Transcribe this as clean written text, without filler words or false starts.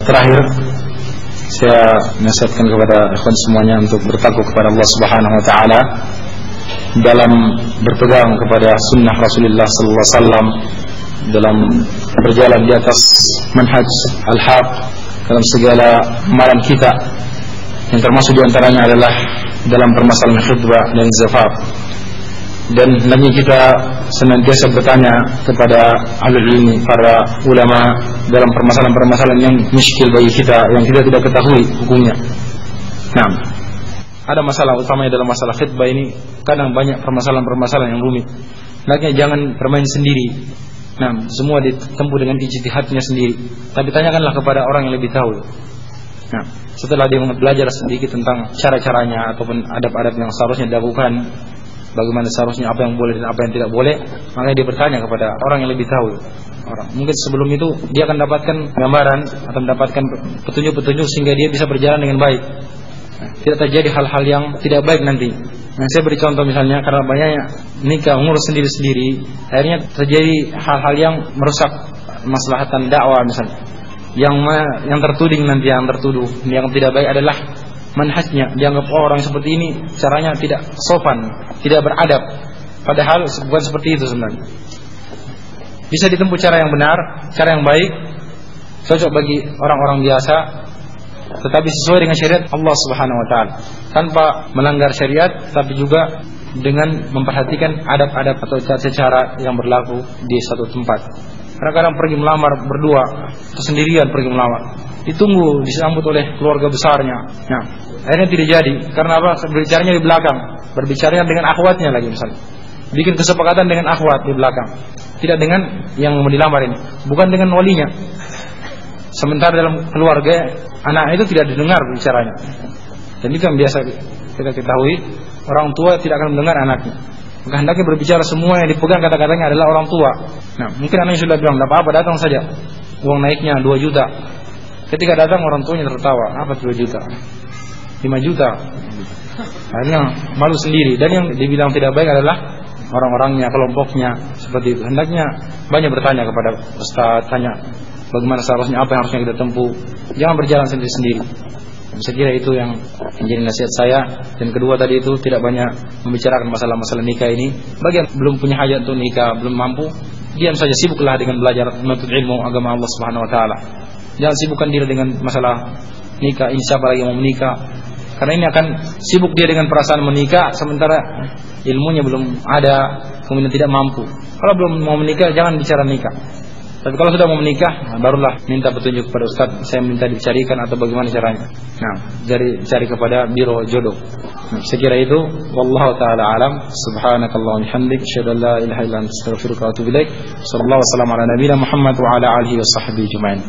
terakhir saya nasihatkan kepada ikhwan semuanya untuk bertakwa kepada Allah Subhanahu wa taala dalam berpegang kepada sunnah Rasulullah sallallahu alaihi wasallam, dalam berjalan di atas manhaj al-haq dalam segala amalan kita, yang termasuk diantaranya adalah dalam permasalahan khutbah dan zafaf. Dan hendaknya kita senantiasa bertanya kepada ahli ilmi, para ulama dalam permasalahan-permasalahan yang muskil bagi kita, yang kita tidak ketahui hukumnya. Nah, ada masalah utamanya dalam masalah khutbah ini, kadang banyak permasalahan-permasalahan yang rumit. Hendaknya jangan bermain sendiri. Nah, semua ditempuh dengan ijtihadnya sendiri. Tapi tanyakanlah kepada orang yang lebih tahu. Nah, setelah dia belajar sedikit tentang cara-caranya ataupun adab-adab yang seharusnya dilakukan, bagaimana seharusnya, apa yang boleh dan apa yang tidak boleh, maka dia bertanya kepada orang yang lebih tahu. Mungkin sebelum itu dia akan dapatkan gambaran atau mendapatkan petunjuk-petunjuk sehingga dia bisa berjalan dengan baik. Tidak terjadi hal-hal yang tidak baik nanti. Nah, saya beri contoh misalnya, karena banyaknya nikah ngurus sendiri-sendiri, akhirnya terjadi hal-hal yang merusak maslahatan dakwah misalnya. Yang tertuding nanti, yang tertuduh, yang tidak baik adalah manhajnya. Dianggap orang seperti ini caranya tidak sopan, tidak beradab. Padahal bukan seperti itu sebenarnya. Bisa ditempuh cara yang benar, cara yang baik, cocok bagi orang-orang biasa, tetapi sesuai dengan syariat Allah Subhanahu wa taala, tanpa melanggar syariat, tapi juga dengan memperhatikan adab-adab atau cara-cara yang berlaku di satu tempat. Kadang-kadang pergi melamar berdua atau sendirian pergi melamar, ditunggu disambut oleh keluarga besarnya. Nah, akhirnya tidak jadi. Karena apa? Berbicaranya di belakang, berbicaranya dengan akhwatnya lagi misalnya, bikin kesepakatan dengan akhwat di belakang, tidak dengan yang mau dilamar ini, bukan dengan walinya. Sementara dalam keluarga anak itu tidak didengar bicaranya. Dan itu yang biasa kita ketahui, orang tua tidak akan mendengar anaknya. Maka hendaknya berbicara, semua yang dipegang kata-katanya adalah orang tua. Nah, mungkin anaknya sudah bilang, tidak apa-apa, datang saja, uang naiknya 2 juta. Ketika datang orang tuanya tertawa, apa 2 juta? 5 juta. Akhirnya malu sendiri. Dan yang dibilang tidak baik adalah orang-orangnya, kelompoknya, seperti itu. Hendaknya banyak bertanya kepada ustaz, tanya bagaimana seharusnya, apa yang harusnya kita tempuh. Jangan berjalan sendiri-sendiri. Saya kira itu yang menjadi nasihat saya. Dan kedua tadi itu, tidak banyak membicarakan masalah-masalah nikah ini. Bagi yang belum punya hajat untuk nikah, belum mampu, diam saja, sibuklah dengan belajar menuntut ilmu agama Allah Subhanahu wa taala. Jangan sibukkan diri dengan masalah nikah, ini siapa lagi mau menikah. Karena ini akan sibuk dia dengan perasaan menikah, sementara ilmunya belum ada, kemudian tidak mampu. Kalau belum mau menikah, jangan bicara nikah. Tapi kalau sudah mau menikah, barulah minta petunjuk kepada ustaz, saya minta dicarikan atau bagaimana caranya. Nah, cari kepada biro jodoh. Nah, saya kira itu. Wallahu taala alam. Subhanakallahumma wa bihamdik, asyhadu an la ilaha illa anta, astaghfiruka wa atubu ilaik. Sallallahu alaihi wasallam ala nabiyina Muhammad wa ala alihi washabbihi ajma'in.